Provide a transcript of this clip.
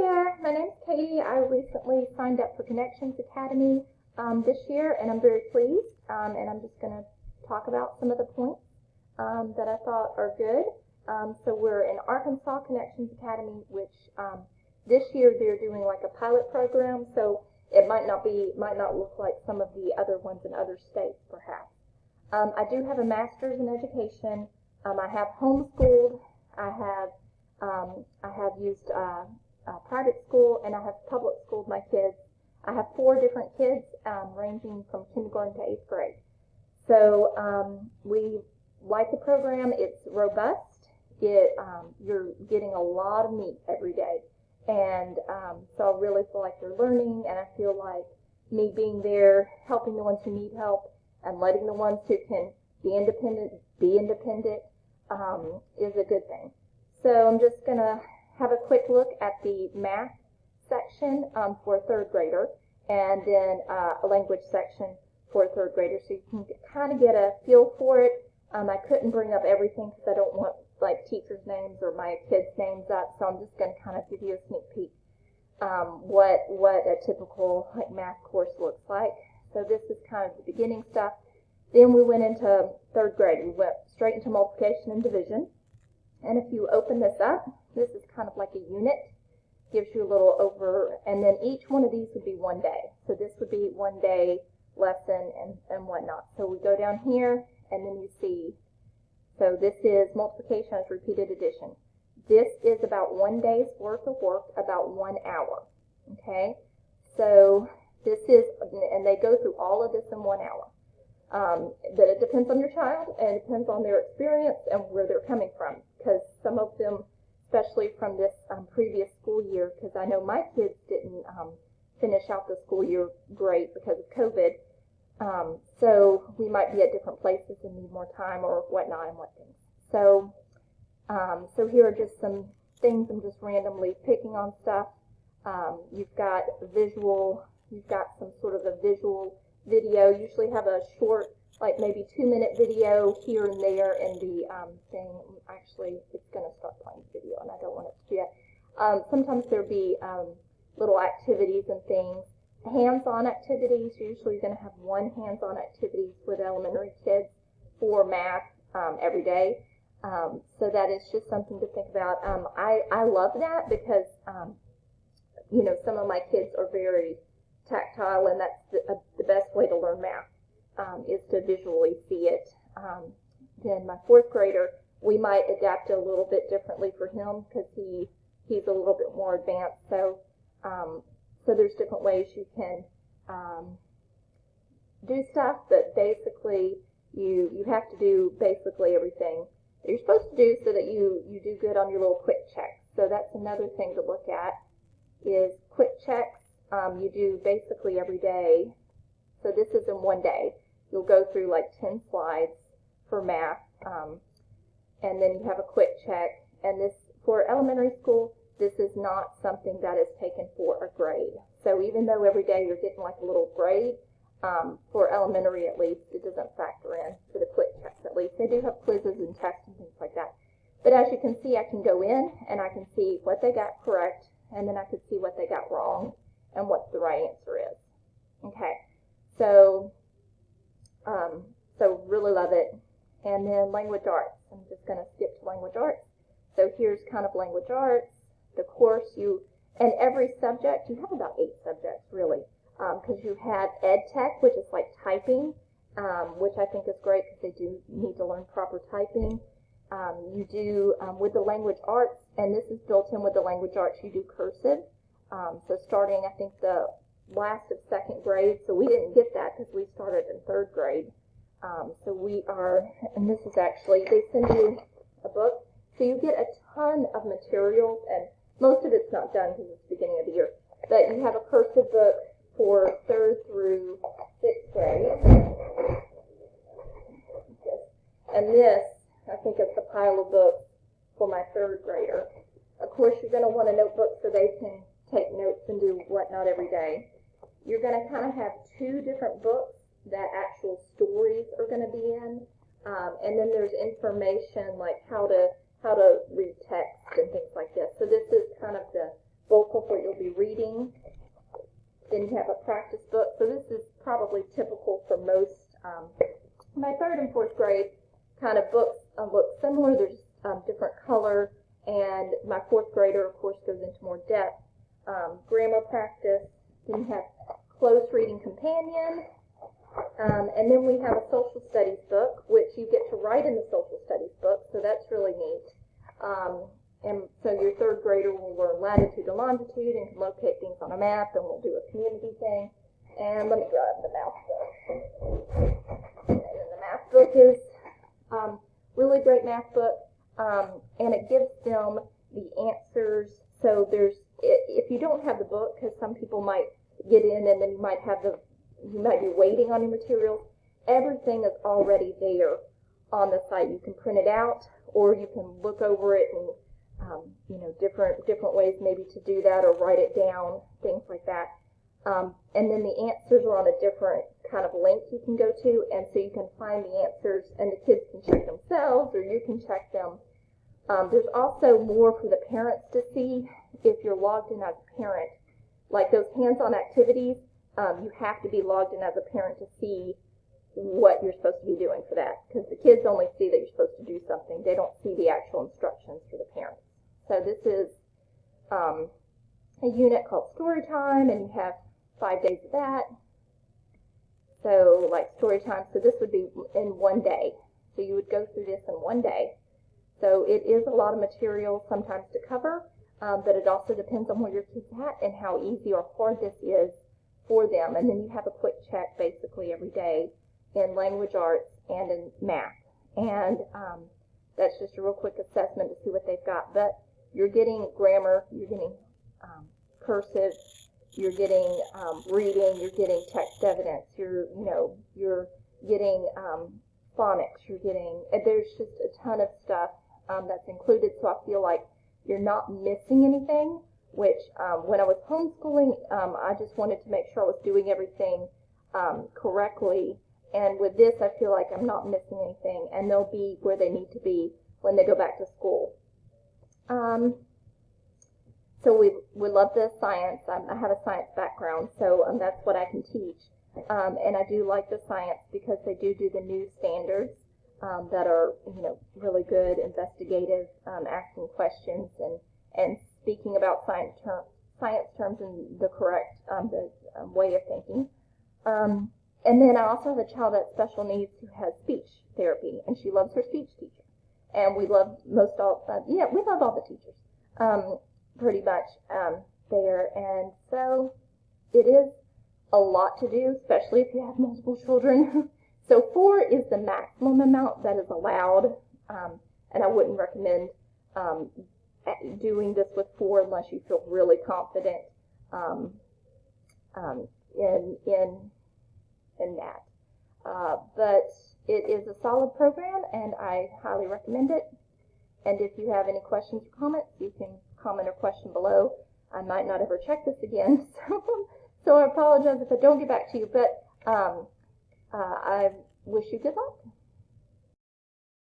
there, my name's Katie. I recently signed up for Connections Academy this year, and I'm very pleased. And I'm just going to talk about some of the points that I thought are good. So we're in Arkansas Connections Academy, which this year they're doing like a pilot program. So it might not look like some of the other ones in other states, perhaps. I do have a master's in education. I have homeschooled. I have used private school, and I have public schooled my kids. I have 4 different kids ranging from kindergarten to 8th grade. So we like the program. It's robust. You're getting a lot of meat every day. And so I really feel like they're learning, and I feel like me being there, helping the ones who need help, and letting the ones who can be independent, is a good thing. So I'm just going to have a quick look at the math section for a 3rd grader, and then a language section for a 3rd grader, so you can kind of get a feel for it. I couldn't bring up everything because I don't want like teachers' names or my kids' names up, so I'm just going to kind of give you a sneak peek what a typical like math course looks like. So this is kind of the beginning stuff. Then we went into 3rd grade. We went straight into multiplication and division. And if you open this up, this is kind of like a unit. Gives you a little over, and then each one of these would be 1 day. So this would be 1 day lesson and whatnot. So we go down here, and then you see, so this is multiplication as repeated addition. This is about 1 day's worth of work, about 1 hour. Okay? So this is, and they go through all of this in 1 hour. But it depends on your child, and it depends on their experience and where they're coming from. Because some of them, especially from this previous school year, because I know my kids didn't finish out the school year great because of COVID. So we might be at different places and need more time or whatnot and what things. So, so here are just some things. I'm just randomly picking on stuff. You've got visual. You've got some sort of a visual video. Usually have a short, like maybe 2-minute video here and there in the thing. Actually, it's going to start playing video, and I don't want it to yet. Sometimes there'll be little activities and things. Hands-on activities. Usually you're going to have 1 hands-on activity with elementary kids for math every day. So that is just something to think about. I love that because, you know, some of my kids are very tactile, and that's the best way to learn math. Is to visually see it. Then my 4th grader, we might adapt it a little bit differently for him because he's a little bit more advanced. So so there's different ways you can do stuff, but basically you have to do basically everything that you're supposed to do so that you do good on your little quick checks. So that's another thing to look at is quick checks. You do basically every day. So this is in 1 day. You'll go through like 10 slides for math, and then you have a quick check. And this, for elementary school, this is not something that is taken for a grade. So even though every day you're getting like a little grade, for elementary at least, it doesn't factor in for the quick checks at least. They do have quizzes and tests and things like that. But as you can see, I can go in and I can see what they got correct, and then I can see what they got wrong and what the right answer is. Okay. So really love it. And then language arts. I'm just going to skip to language arts. So here's kind of language arts. The course and every subject, you have about 8 subjects really, because you have ed tech, which is like typing, which I think is great because they do need to learn proper typing. You do, with the language arts, and this is built in with the language arts, you do cursive. So starting, I think, the last of 2nd grade, so we didn't get that because we started in 3rd grade. So we are, and this is actually, they send you a book, so you get a ton of materials, and most of it's not done because it's the beginning of the year, but you have a cursive book for 3rd through 6th grade. And this, I think, is the pile of books for my 3rd grader. Of course, you're going to want a notebook so they can take notes and do whatnot every day. You're going to kind of have 2 different books that actual stories are going to be in, and then there's information like how to read text and things like this. So this is kind of the bulk of what you'll reading. Then you have a practice book. So this is probably typical for most. My third and fourth grade kind of books look similar. They're just different color. And my fourth grader, of course, goes into more depth. Grammar practice. Then you have close reading companion. And then we have a social studies book, which you get to write in the social studies book. So that's really neat. And so your third grader will learn latitude and longitude and can locate things on a map, and we'll do a community thing. And let me grab the math book. And the math book is really great math book, and it gives them the answers. So if you don't have the book, because some people might get in and then you might be waiting on your materials, everything is already there on the site. You can print it out, or you can look over it and different ways maybe to do that, or write it down, things like that. And then the answers are on a different kind of link you can go to, and so you can find the answers, and the kids can check themselves, or you can check them. There's also more for the parents to see if you're logged in as a parent. Like those hands-on activities, you have to be logged in as a parent to see what you're supposed to be doing for that, because the kids only see that you're supposed to do something. They don't see the actual instructions for the parents. So this is a unit called Story Time, and you have 5 days of that. So like Story Time, so this would be in one day. So you would go through this in one day. So it is a lot of material sometimes to cover, but it also depends on where your kid's at and how easy or hard this is for them. And then you have a quick check basically every day in language arts and in math. And that's just a real quick assessment to see what they've got. But you're getting grammar, you're getting cursive, you're getting reading, you're getting text evidence, you're getting phonics, there's just a ton of stuff that's included, so I feel like you're not missing anything, which when I was homeschooling, I just wanted to make sure I was doing everything correctly, and with this I feel like I'm not missing anything, and they'll be where they need to be when they go back to school. So we love the science. I have a science background, so that's what I can teach. And I do like the science because they do the new standards that are, really good, investigative, asking questions and speaking about science terms in the correct way of thinking. And then I also have a child that's special needs who has speech therapy, and she loves her speech teacher. And we love we love all the teachers. Pretty much there, and so it is a lot to do, especially if you have multiple children. So 4 is the maximum amount that is allowed, and I wouldn't recommend doing this with 4 unless you feel really confident in that. But it is a solid program, and I highly recommend it. And if you have any questions or comments, you can comment or question below. I might not ever check this again, so I apologize if I don't get back to you, but I wish you good luck.